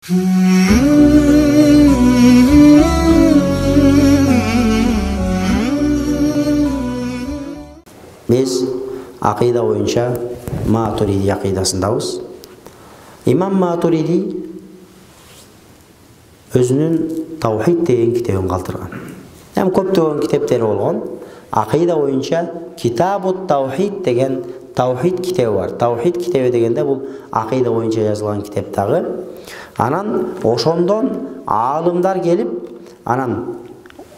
Biz akida boyunca Maturidi akidasındayız. İmam Maturidi özünün Tavhid деген kitabını kaldırgan. Hem köptөгөн kitapları olgan. Akida boyunca Kitabut Tavhid деген Tavhid kitabı var. Tavhid kitabı degende bu akida boyunca yazılan kitaptagı. Anan ошондон алымдар gelip anan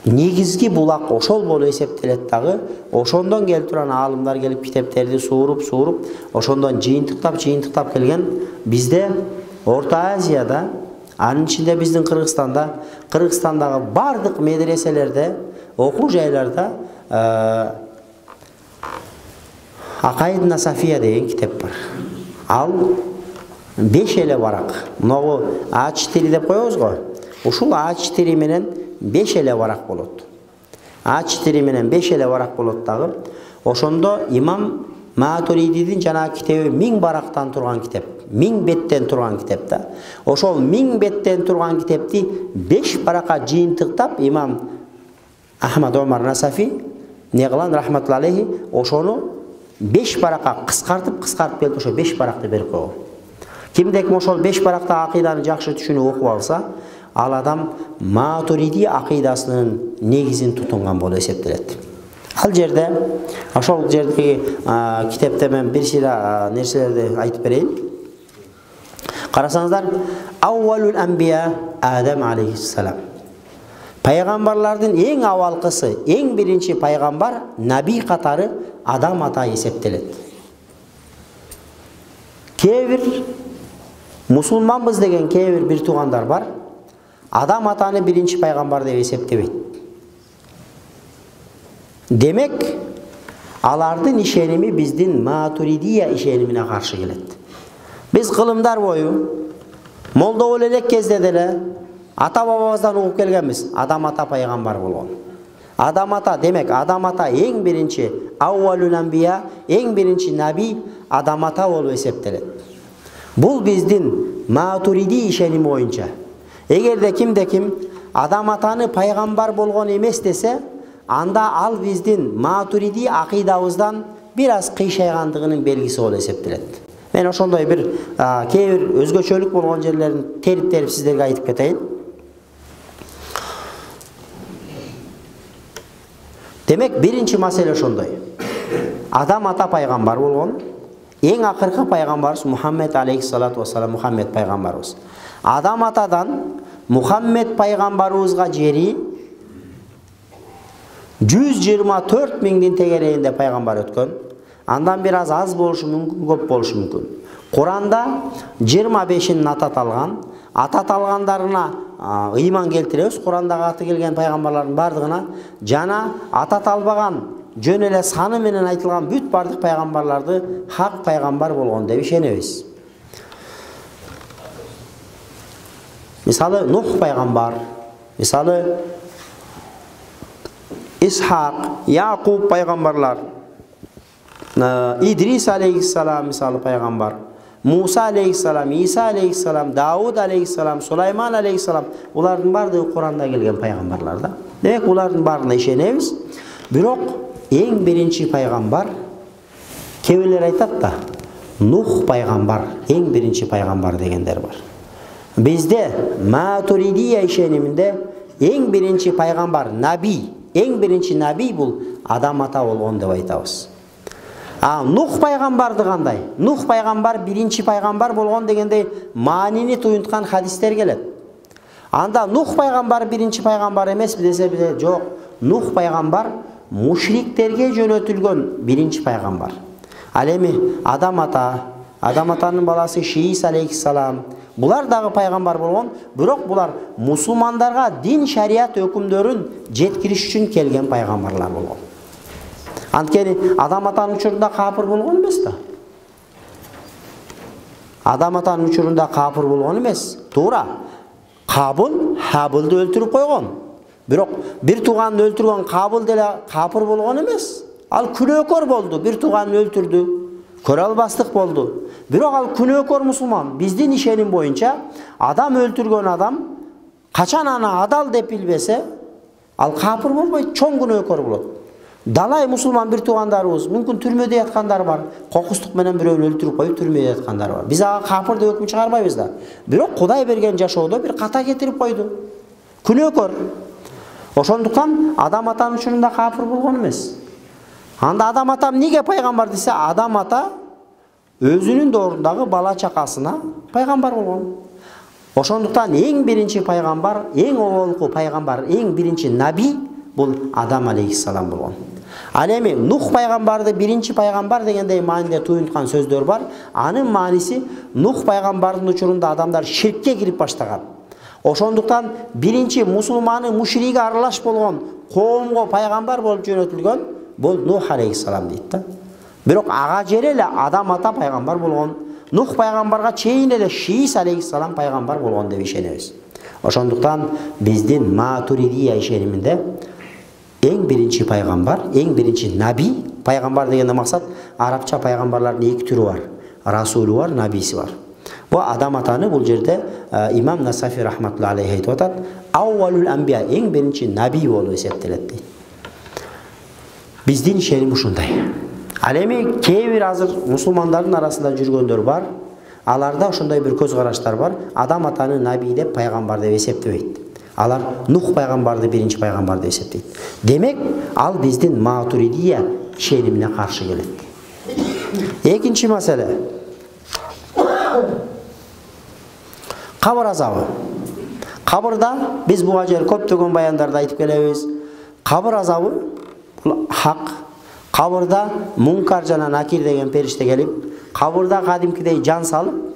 негизги булак ошол болуп эсептелет дагы. Ошондон келип турган алымдар келип китептерди сууруп, ошондон жыйынтыктап келген. Бизде Орто Азияда, анын ичинде биздин Кыргызстандагы бардык медреселерде, окуу жайларда Акаид Насафия деген китеп бар. Ал 5 эле варак. Могу А4 деп коебуз го. Ушул А4 менен 5 эле варак болот. А4 менен 5 эле варак болот дагы. Ошондо имам Матуридидин жана китеби 1000 барактан турган китеп. 1000 беттен турган китеп да. Ошол 1000 беттен турган китепти 5 баракка жыйынтыктап имам Ахмад Омар Насафи негылан рахматулла алейхи ошону 5 баракка кыскартып келип ошо 5 баракты берип койгон. Кимдеки ошол 5 баракта акиданы жакшы түшүнүп окуп алса, ал адам Матуриди акидасынын негизин тутунган болуп эсептелет. Ал жерде, ошол жердеги китепте мен бир сыйра нерселерди айтып берейин. Карасаңыздар, Аввалул Анбия Адам алейхиссалам. Пайгамбарлардын эң авалкысы, эң биринчи пайгамбар наби катары Адам ата эсептелет. Кээ мусулманбыз деген кээ бир туугандар бар. Адам атаны биринчи пайгамбар деп эсептебейт. Демек, алардын ишеними биздин Матуридия ишенимине каршы келет. Биз кылымдар бою молдо боло элек кезде деле ата бабабыздан угуп келгенбиз. Адам ата пайгамбар болгон. Адам ата, демек Адам ата эң биринчи Аввалул Анбия, эң биринчи наби Адам ата болуп эсептелет. Бул биздин Матуриди ишеними боюнча. Эгерде ким Адам атаны пайгамбар болгон эмес десе, анда ал биздин Матуриди акидабыздан бир аз кыйшайгандыгынын белгиси болуп эсептелет. Мен ошондой бир кээ бир өзгөчөлүк болгон жерлерин терип сиздерге айтып кетейин. Демек, биринчи маселе ошондой. Адам ата пайгамбар болгон. Эң акыркы пайгамбарыбыз Мухаммед алейхиссалату вассалам, Мухаммед пайгамбарыбыз. Адам атадан Мухаммед пайгамбарыбызга жери 124 миңдин тегерегинде пайгамбар өткөн. Андан бир аз болушу мүмкүн, көп болушу мүмкүн. Куранда 25-ин ататалгандарына ыйман келтиребиз. Курандагы аты келген пайгамбарлардын бардыгына жана ататалбаган жөн эле саны менен айтылган бүт бардык пайгамбарларды хак пайгамбар болгон деп ишенебиз. Мисалы Нух пайгамбар, мисалы Исхак, Якуб пайгамбарлар, Идрис алейхиссалам мисалы пайгамбар, Муса алейхиссалам, Иса алейхиссалам, Дауд алейхиссалам, Сулайман алейхиссалам, улардын бардыгы Куранда келген пайгамбарлар да. Демек улардын баарына ишенебиз. Бирок эң биринчи пайгамбар кебелер айтат да, Нух пайгамбар, эң биринчи пайгамбар дегендер бар. Bizde Maturidiya ишениминде эң биринчи пайгамбар наби, эң биринчи наби бул Адам ата болгон деп айтабыз. Нух пайгамбарды кандай? Нух пайгамбар биринчи пайгамбар болгон дегендей маанини туюнткан хадистер келет. Анда Нух пайгамбар биринчи пайгамбар эмеспи десе бизе жок. Нух пайгамбар мушриктерге жөнөтүлгөн биринчи пайгамбар. Ал эми Адам атанын баласы Шиис алейхиссалам, булар дагы пайгамбар болгон, бирок булар мусулмандарга дин шарият өкүмдөрүн жеткириш үчүн келген пайгамбарлар болгон. Анткени Адам атанын учурунда капыр болгон эмес да. Адам атанын учурунда капыр болгон эмес. Туура. Кабыл Хабылды өлтүрүп койгон. Бирок бир тууганын өлтүргөн Кабыл деле капыр болгон эмес. Ал күнөөкөр болду, бир тууганын өлтүрдү. Көрө албастык болду. Бирок ал күнөөкөр мусулман. Биздин ишеним боюнча адам өлтүргөн адам качан аны адал деп билбесе, ал капыр болбойт, чоң күнөөкөр болот. Далай мусулман бир туугандарыбыз мүмкүн түрмөдө яткандар бар. Кокустук менен бирөөнү өлтүрүп коюп түрмөдө яткандар бар. Биз ага капыр деп өкүм чыгарбайбыз да. Бирок Кудай берген жашоодо бир ката кетирип койду. Күнөөкөр. Ошондуктан адам атанын учурунда капыр болгон эмес. Анда адам ата эмнеге пайгамбар десе, адам ата өзүнүн доорундагы бала чакасына пайгамбар болгон. Ошондуктан эң биринчи пайгамбар, эң оболку пайгамбар, эң биринчи наби бул Адам алейхиссалам болгон. Ал эми Нух пайгамбарды биринчи пайгамбар дегендей мааниде туюнткан сөздөр бар. Анын мааниси Нух пайгамбардын учурунда адамдар ширкке кирип баштаган. Ошондуктан биринчи мусулманы мушриге аралаш болгон коомго пайгамбар болуп жөнөтүлгөн бул Нух алейхиссалам дейт да. Бирок ага жери эле адам ата пайгамбар болгон. Нух пайгамбарга чейин эле Шиис алейхиссалам пайгамбар болгон деп ишенебиз. Ошондуктан биздин Матуридия ишениминде эң биринчи пайгамбар, эң биринчи наби, пайгамбар дегенде максат арабча пайгамбарлардын эки түрү бар. Расулу бар, набиси бар. Бу адам атаны бул жерде имам Насафи рахматуллахи алейхи айтып атат, аввалул анбия, эң биринчи наби болуп эсептелет дейт. Биздин ишеним ушундай. Ал эми кээ бир азыр мусулмандардын арасында жүргөндөр бар. Аларда ошондой бир көз караштар бар. Адам атаны наби деп, пайгамбар деп эсептебейт. Алар Нух пайгамбарды биринчи пайгамбар деп эсептейт. Демек, ал биздин Матуридия ишенимине каршы келет. Экинчи маселе. Кабыр азабы. Кабырда биз буга жер көптөгөн баяндарда айтып келебиз. Кабыр азабы бул хак. Кабырда Мункар жана Накир деген периште келип, кабырда кадимкидей жан салып,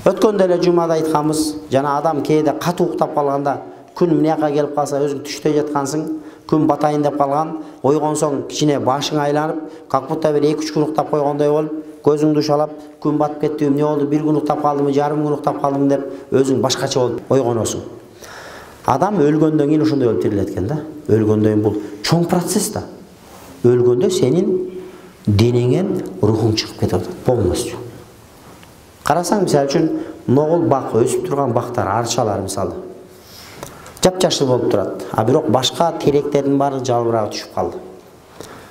өткөндө эле жумада айтканбыз, жана адам кээде катуу уктап калганда, күн мынаяка келип калса, өзүң түштө жаткансың, күн батайын деп калган, ойгонсоң кичине башың айланып, как будто бир 2-3 күн уктап койгондой болуп, көзүңдү шалап, күн батып кетти, эмне болду, бир күн уктап калдымы, жарым күн уктап калдым деп, өзүң башкача болуп ойгоносуң. Адам өлгөндөн кийин ошондой болуп тирилет экен да. Өлгөндөн кийин бул чоң процесс да. Өлгөндө сенин денеңен рухуң чыгып кетип атат полностью. Карасаң, мисалы үчүн, ногул бак, өсүп турган бактар, арчалар мисалы. Жапжашыл болуп турат. А бирок башка теректердин баары жалбырагы түшүп калды.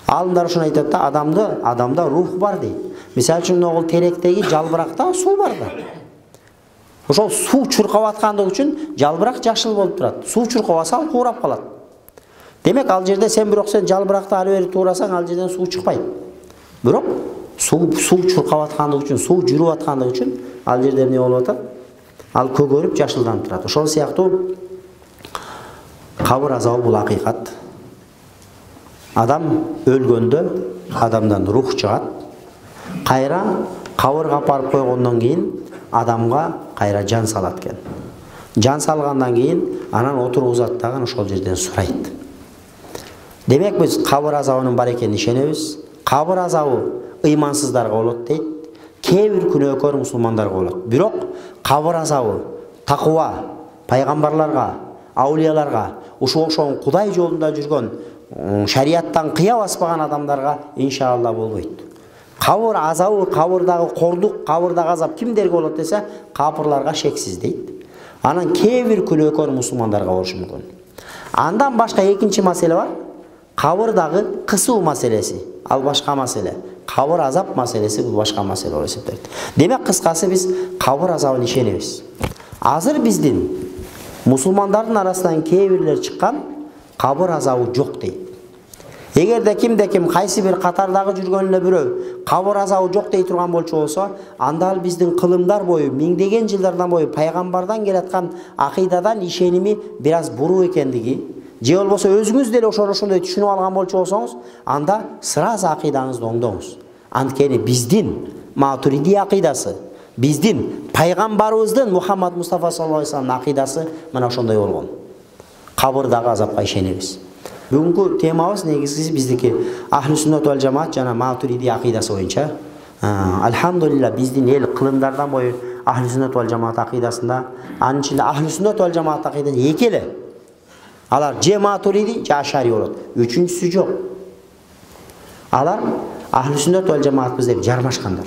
Алымдар ушуну айтат да, адамда рух бар дейт. Мисалы үчүн, ногул теректеги жалбыракта суу бар да. Ошол суу чуркап аткандыгы үчүн жалбырак жашыл болуп турат. Суу чуркабаса ал куурап калат. Демек, ал жерде сен жалбыракты ары бери туурасаң, ал жерден суу чыкпайт. Бирок суу чуркап аткандыгы үчүн, суу жүрүп аткандыгы үчүн ал жерде эмне болуп атат? Ал көгөрүп, жашылданып турат. Ошол сыяктуу кабыр азабы бул акыйкат. Адам өлгөндө адамдан рух чыгат. Кайра кабырга апарып койгондон кийин адамга кайра жан салат экен. Жан салгандан кийин анан отургузат дагы ошол жерден сурайт. Демек, биз кабыр азабынын бар экенин ишенебиз. Кабыр азабы ыймансыздарга болот дейт. Кээ бир күнөөкөр мусулмандарга болот. Бирок кабыр азабы таква, пайгамбарларга, аулияларга, ошол Кудай жолунда жүргөн, шарияттан кыя баспаган адамдарга иншалла болбойт. Кабыр азабы, кабырдагы кордук, кабырдагы азап кимдерге болот десе, капырларга шексиз дейт. Анан кээ бир күнөөкөр мусулмандарга болушу мүмкүн. Андан башка экинчи маселе бар. Кабырдагы кысуу маселеси, ал башка маселе. Кабыр азап маселеси бул башка маселе болуп эсептелет. Демек, кыскасы биз кабыр азабын ишенебиз. Азыр биздин мусулмандардын арасынан кээ бирлер чыккан кабыр азабы жок дейт. Эгерде кимде ким кайсы бир катардагы жүргөн эле бирөө кабыр азабы жок дей турган болчу болсо, анда ал биздин кылымдар бою, миңдеген жылдардан бою пайгамбардан келаткан акыйдадан ишеними бир аз буруу экендиги, же болбосо өзүңүз деле ошондой түшүнүп алган болчу болсоңуз, анда сыраз акыйдаңызды оңдоңуз. Анткени биздин Матуридия акыйдасы, биздин пайгамбарыбыздын Мухаммад Мустафа саллаллаху алейхи вассаламдын акыйдасы мына ошондой болгон. Кабырдагы азапка ишенебиз. Бүгүнкү темабыз негизгиси биздики Ахли Сүннат вал Жамаат жана Матуридия акыйдасы боюнча. Алхамдулилла, биздин эл кылымдардан бою Ахли Сүннат вал Жамаат акыйдасында, анын ичинде Ахли Сүннат вал Жамаат акыйдасы эки эле. Алар же Матуриди, же Ашари болот. Үчүнчүсү жок. Алар Ahli sünnet vel cemaatmiz деп жармашкандар.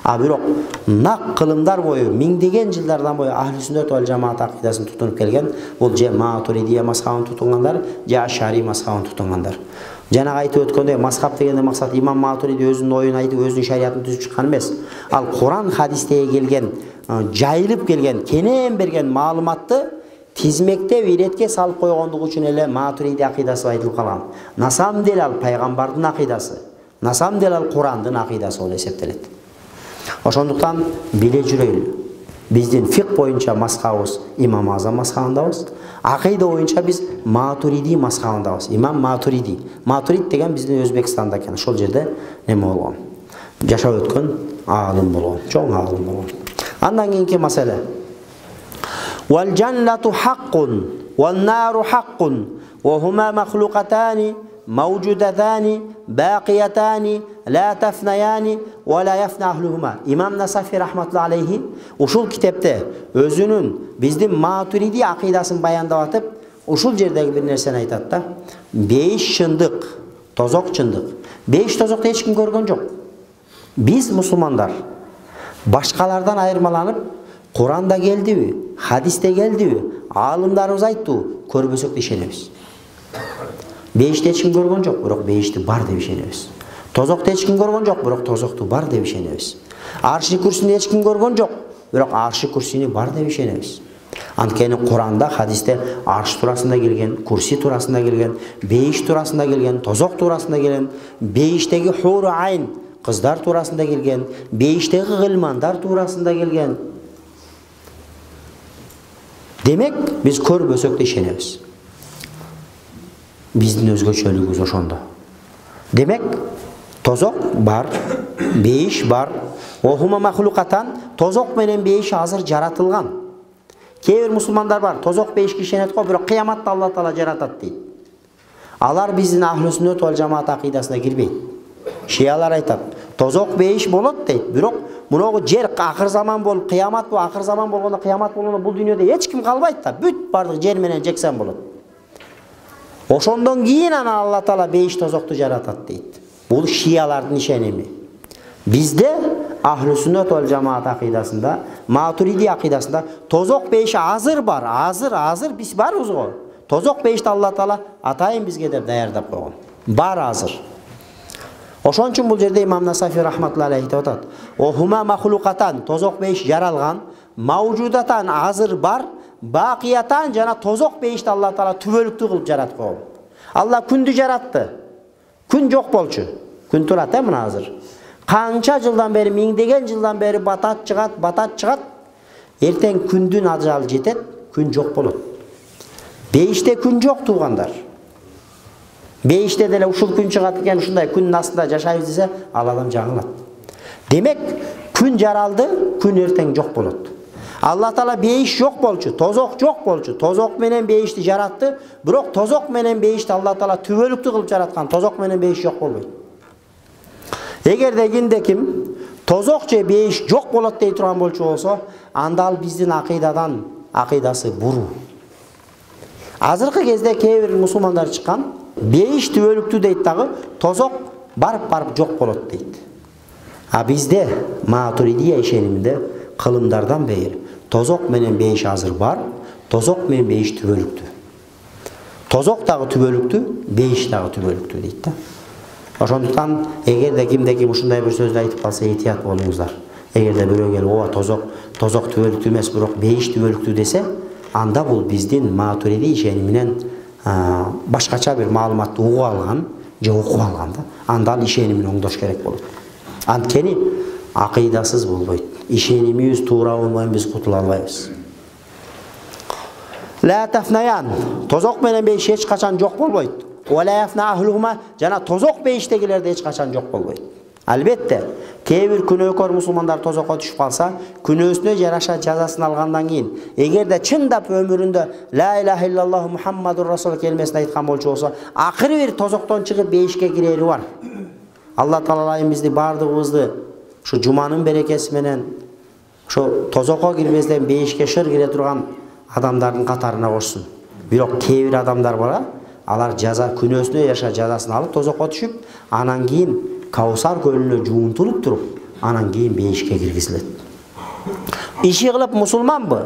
А бирок нак кылымдар бою, миңдеген жылдардан бою ахли сүннет вал жамаат акыдасын тутунуп келген, бул же Матуридия мазхабын тутунгандар, же Ашари мазхабын тутунгандар. Жана айтып өткөндөй, мазхаб дегенде максат имам Матуриди өзүнүн оюн айтып, өзүнүн шариятын түзүп чыккан эмес. Ал Куран хадистеге келген, жайылып келген, кенен берген маалыматты тизмектеп, иретке салып койгондугу үчүн эле Матуриди акыдасы айтылып калган. На самом деле ал пайгамбардын акыдасы, на самом деле ал Курандын акыдасы болуп эсептелет. Ошондуктан биле жүрөйлү. Биздин фик боюнча мазхабыбыз имам Азам мазхабындабыз. Акыйда боюнча биз Матуриди мазхабындабыз. Имам Матуриди. Матурид деген биздин Өзбекстанда экен. Ошол жерде неме болгон. Жашап өткөн аалым болгон, чоң аалым болгон. Андан кийинки маселе. Вал жаннату хаккун, ван нару хаккун, ва хума махлуқатани موجودتان باقيتان لا تفنيان ولا يفنى أهلهما. İmam Nasafi rahmetullahi aleyhi uşul kitapta özünün bizdin Maturidi akidaсын bayandap atıp uşul jerdegi bir nerseni aytat da 5 çındık, tozok çındık. 5 tozokta hiç kim görgön jok. Biz musulmanlar başkalardan ayırmalanıp Kur'an'da geldi mi, hadiste geldi mi, alımlarımız aytты, көрбөсөк ишенебиz. 5'te hiç kim görgön jok, biroq 5'ti бар деп ишенебиz. Tozokta hiç kim görgön jok, biroq tozoktu бар деп ишенебиz. Arşy kürsünde hiç kim görgön jok, biroq arşy kürsüni бар деп ишенебиz. Анткени Kur'anda, hadiste arş turasında gelgen, kursi turasında gelgen, 5 turasında gelgen, tozok turasında gelgen, 5'teki huru ayn kızlar turasında gelgen, 5'teki gılmandar turasında gelgen. Demek biz көрбөсөк да ишенебиz. Биздин өзгөчөлүгүбүз ошондо. Демек, тозок бар, бейиш бар. Охума махлукатан, тозок менен бейиш азыр жаратылган. Кээ бир мусулмандар бар, тозок бейишке ишенет го, бирок кыяматта Алла Таала жаратат дейт. Алар биздин ахли сүннет вал жамаат акыдасына кирбейт. Шиялар айтат, тозок бейиш болот дейт, бирок муногу жер акыр заман болуп, кыямат бу акыр заман болгондо, кыямат болгондо бул дүйнөдө эч ким калбайт да, бүт бардык жер менен жексен болот. Ошондон кийин ана Алла Таала 5 тозокту жаратат дейт. Бул шиялардын ишеними. Бизде ахли сүннет вал жамаат акыдасында, Матуриди акыдасында тозок 5 азыр бар, азыр биз барбыз го. Тозок 5'ti Алла Таала атайын бизге деп даярдап койгон. Бар азыр. Ошон үчүн бул жерде имам Насафи рахматуллахи алейхи айтып атат. Охума махлукатан, тозок 5 жаралган, маужудатан азыр бар, бакиятан жана тозок 5'ti Алла Таала түбөлүктүү кылып жаратып койгон. Алла күндү жаратты. Күн жок болчу. Күн турат мына азыр. Канча жылдан бери, миңдеген жылдан бери батат чыгат. Эртең күндүн ажалы жетет, күн жок болот. 5'те күн жок туугандар. 5'те деле ушул күн чыгат экен, ушундай күнүн астында жашайбыз десе, ал адам жаңылат. Демек, күн жаралды, күн эртең жок болот. Алла Таала 5 жок болчу, тозок жок болчу. Тозок менен 5'ти жаратты, бирок тозок менен 5'ти Алла Таала түбөлүктүү кылып жараткан. Тозок менен 5 жок болбойт. Эгерде кимде ким тозок же 5 жок болот дей турган болчу болсо, анда ал биздин акыдасы буруу. Азыркы кезде кээ бир мусулмандар чыккан, 5 түбөлүктүү дейт дагы, тозок барып жок болот дейт. А бизде Матуридия ишениминде кылымдардан бери тозок менен 5 азыр бар, тозок менен 5 түбөлүктүү. Тозок дагы түбөлүктүү, 5 дагы түбөлүктүү дейт да. Ошондуктан эгерде кимде ким ушундай бир сөздү айтып калса, этият болуңуздар. Эгерде бирөө келип, "Ооба, тозок түбөлүктүү эмес, бирок 5 түбөлүктүү" десе, анда бул биздин Матуриди ишениминен башкача бир маалыматты угуп алган, же окуп алган да. Анда ал ишенимин оңдош керек болот. Анткени акыдасыз болбойт. Ишенимибиз туура болбойт, биз кутула албайбыз. Ла тафнаян, тозок менен 5 эч качан жок болбойт. Вала яфна ахлухума, жана тозок 5'тегилерде эч качан жок болбойт. Албетте, кээ бир күнөөкөр мусулмандар тозокко түшүп калса, күнөөсүнө жараша жазасын алгандан кийин, эгерде чындап өмүрүндө ла илаха иллаллаху Мухаммадур расул келмесин айткан болчу болсо, акыры бир тозоктон чыгып 5'ке кирери бар. Алла Таала бизди бардыгыбызды şu жуманын берекеси менен şu тозокко кирбестен 5'ке шыр кире турган адамдардын катарына кошсун. Бирок кээ бир адамдар бар, алар жаза күнөөсүнө яша жазасын алып тозокко түшүп, анан кийин Kavsar kölüne juuntulup turup, anan keyin beyişke kirgizilet. İşi kılıp musulman bu.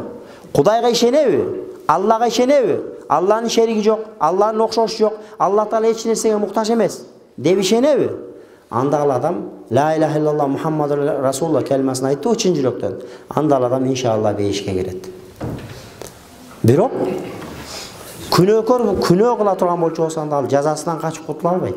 Kudayga işenebi, Allah'a işenebi. Allah'ın şeriki yok, Allah'ın okşoşu yok. Allah Teala hiç nersege muhtaç emes. Deb işenebi. Andal adam La ilahe illallah Muhammedur Resulullah kelimesini aytты üçüncü yürekten. Andal adam inşallah beyişke giret. Birok күнөөкөр kıla turgan bolчу bolsa andal жазасынан kaçıp kurtula albayt.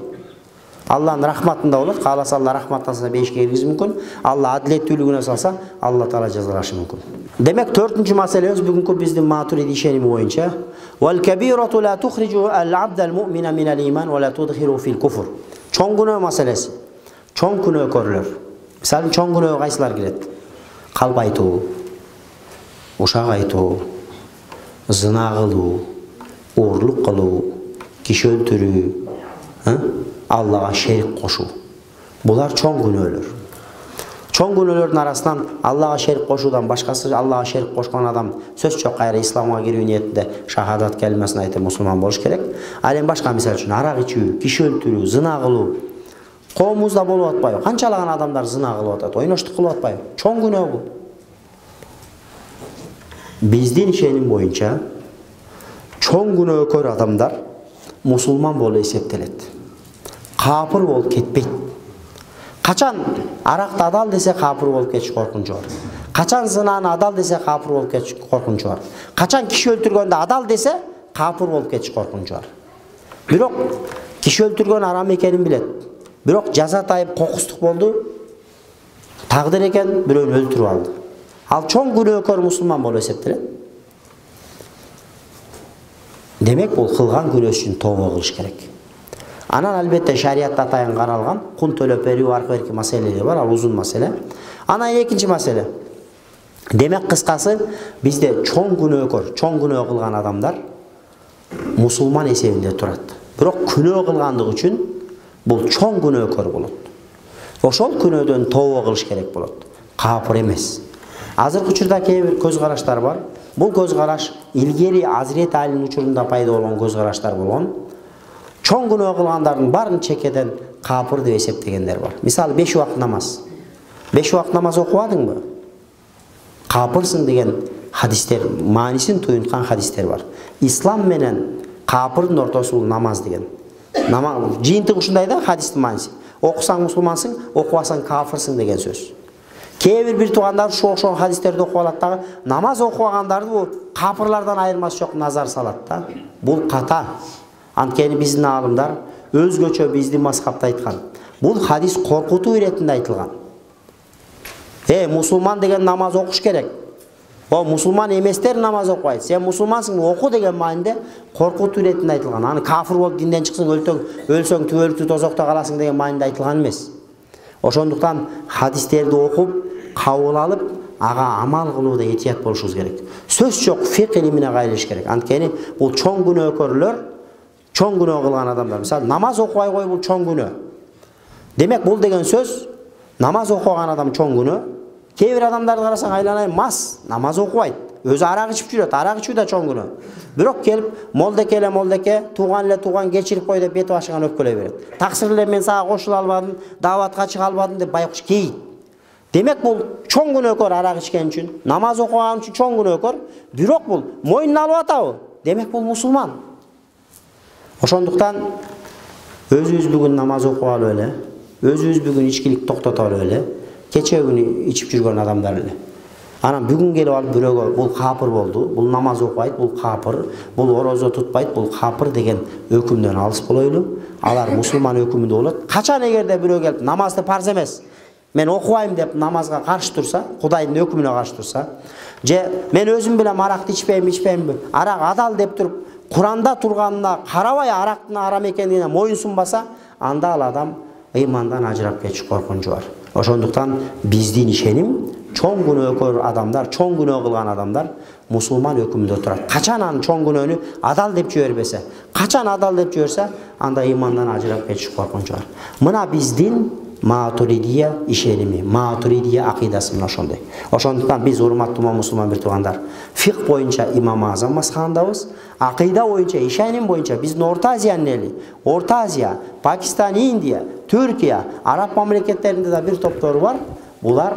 Allah'ın rahmatında olur. Kalasa Allah rahmattan salsa beyişke girgizi mümkün. Allah adilettүүлүгүнө salsa Allah Teala cezalaşı mümkün. Demek dördüncü meselemiz bugünkü bizim Maturidi işenimi boyunca vel kebiratu la tukhricu al abdel mu'mina min al iman ve la tudkhilu fil kufr. Çoğun günah meselesi. Çoğun günah körülür. Misal çoğun günah kaysylar giret? Kalp aytуу, uşak aytуу, zina kılуу, uğurluk kılуу, kişi öldürүү, Allah'a şerik koşu. Bular çoğun günahlar. Çoğun günahların arasından Allah'a şerik koşudan başkası Allah'a şerik koşkan adam söz çok gayrı İslam'a giriyor niyetinde şahadat kelimesini aytıp musulman boluş gerek. Alem başka misal üçün arak içүү, kişi öldürүү, zina kılуу. Qoğumuzda bolup atpayı. Kançalağın adamlar zina kılıp atады, oynoştuk kılıp atpayı. Çoğun günah bu. Bizdin işenin boyunca çoğun günah kör adamlar musulman bolu eseptelet. Kapır bolup ketpeyt. Kaçan arakta adal dese kapır bolup ketиш korkunçu var. Kaçan zinаны adal dese kapır bolup ketиш korkunçu var. Kaçan kişi öldürgönde adal dese kapır bolup ketиш korkunçu var. Birok kişi öldürgön aram ekenin bilet. Birok jaza tayıp kokustuk boldu. Taqdir eken biröөнү öldürüp aldı. Al çoğun günөөkөр musulman bolup esептелет. Demek bul kılgan günөөsү үчүн tooba kılыш керек. Anan albatta şariatta atayan qaralgan kun төлөp берүү аркы маселелер бар, ал uzun mesele. Ana ekinci mesele. Demek kıskası bizde çoğun günөө kılgan adamlar musulman esebinde turat. Bирок günөө kılgandığı üçün bul çoğun günөөkөр bolot. Ошол күнөөдөн tooba kılыш керек болот. Kapır emes. Азыркы учурда кээ бир көз караштар бар. Бул көз караш илгери Азирет Алинин учурунда пайда болгон көз караштар болгон. Çoğun günah kılgandardын барын чекеден kapır деп eseptegендер бар. Misal 5 вакыт namaz. 5 вакыт namaz okubadыңбы? Kapırsың деген hadisler, manisin tuyuntkан hadisler var. İslam menen kapırдын ортосу бул namaz деген. Жыйынтык ушундай да hadistin manisi. Okusaң musulmansың, okubасаң kafırsың деген söz. Кээ бир туугандар ошол hadisтерди окуп алат дагы, namaz окубагандарды бул kapırlardan айырмасы жок назар салат да. Бул ката. Анткени биздин алымдар өзгөчө биздин мазхабта айткан. Бул hadis коркутуу иретинде айтылган. Мусулман деген намаз окуш керек. О мусулман эместер намаз окубайт. Сен мусулмансың, оку деген маанинде коркутуу иретинде айтылган. Аны кафир болуп динден чыксаң, өлсөң түбөлүктүү тозокто каласың деген маанинде айтылган эмес. Ошондуктан hadisтерди окуп, кабыл алып, ага амал кылууда этият болушубуз керек. Сөз жок, фик илимине кайрылыш керек. Анткени бул чоң күнөөкөрлөр, чоң күнөө кылган адамдар. Мисалы, намаз окубай кой бул чоң күнөө. Демек бул деген сөз, намаз окубаган адам чоң күнөө. Кээ бир адамдарды карасаң айланай мас, намаз окубайт. Өзү арак ичип жүрөт, арак ичүү да чоң күнөө. Бирок келип, молдеке, тууган кечирип кой деп бети башыган өпкөлөй берет. Таксир эле мен сага кошула албадым, дааватка чыга албадым деп байкуш кейит. Демек бул чоң күнөөкөр арак ичкен үчүн, намаз окуган үчүн чоң күнөөкөр, бирок бул мойнуна алып атабы? Демек бул мусулман. Ошондуктан өзүбүз бүгүн намаз окуп эле, өзүбүз бүгүн ичкилик токтотолу эле, кече күнү ичип жүргөн адамдар эле. Анан бүгүн келип алып бирөөгө бул капыр болду, бул намаз окубайт, бул капыр, бул орозо тутпайт, бул капыр деген өкүмдөн алыс болойлу. Алар мусулман өкүмүндө болот. Качан эгерде бирөө келип намазды парз эмес, мен окубайм деп намазга каршы турса, Кудайдын өкүмүнө каршы турса, же мен өзүм билем аракты ичпейм, арак адал деп туруп, Куранда турганына карабай арактын арам экендигине моюн сунбаса, анда ал адам ыймандан ажырап кетиш коркунчу бар. Ошондуктан биздин ишеним чоң күнөөкөр адамдар, чоң күнөө кылган адамдар мусулман өкүмүндө турат. Качан анын чоң күнөөнү адал деп жибербесе, качан адал деп жиберсе, анда ыймандан ажырап кетиш коркунчу бар. Мына биздин Maturidiya işenimi, Maturidiya akidası mına ошондой. Ошондуктан биз урматтуу мусулман бир туугандар, фиқх боюнча Имам Азам мазхабындабыз, акыйда боюнча, ишеним боюнча биздин Орта Азиянын эли, Орта Азия, Пакистан, Индия, Түркия, Араб мамлекеттеринде да бир топтору бар. Булар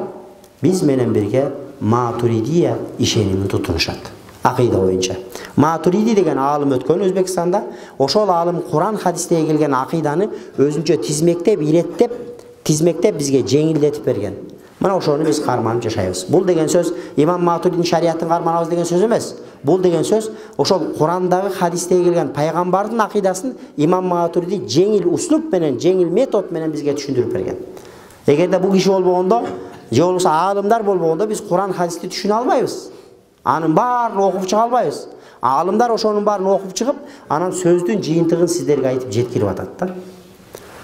биз менен бирге Матуридия ишенимин тутунушат. Акыйда боюнча. Матуриди деген алым өткөн Өзбекстанда, ошол алым Куран хадисте келген акыйданы өзүнчө тизмектеп бизге жеңилдетип берген. Мына ошону биз карманып жашайбыз. Бул деген сөз Имам Матуридин шариятын карманабыз деген сөз эмес. Бул деген сөз ошол Курандагы хадисте келген пайгамбардын акыйдасын Имам Матуриди жеңил услуп менен, жеңил метод менен бизге түшүндүрүп берген. Эгерде бул киши болбогондо, же болбосо аалымдар болбогондо биз Куран хадисти түшүнө албайбыз. Анын баарын окуп чыга албайбыз. Аалымдар ошонун баарын окуп чыгып, анан сөздүн жыйынтыгын сиздерге айтып жеткирип атат да.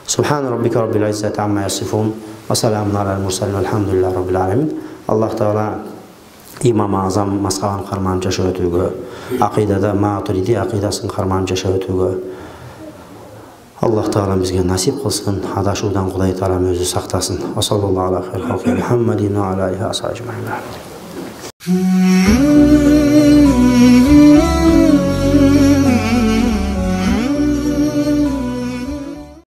Subhan rabbika rabbil izzati amma yasifun ve selamun alel mursalin velhamdülillahi rabbil alamin. Allah Teala İmam Azam mazhabын карманып жашап өтүүгө, акыйдада Матурidi акыйдасын карманып жашап өтүүгө Allah Teala bizge nasip kılsın. Adашудан Кудай Таала өзү сактасын. Ва саллаллаху алейхи ва саллям Мухаммадин ва алейхи ва сахбихи.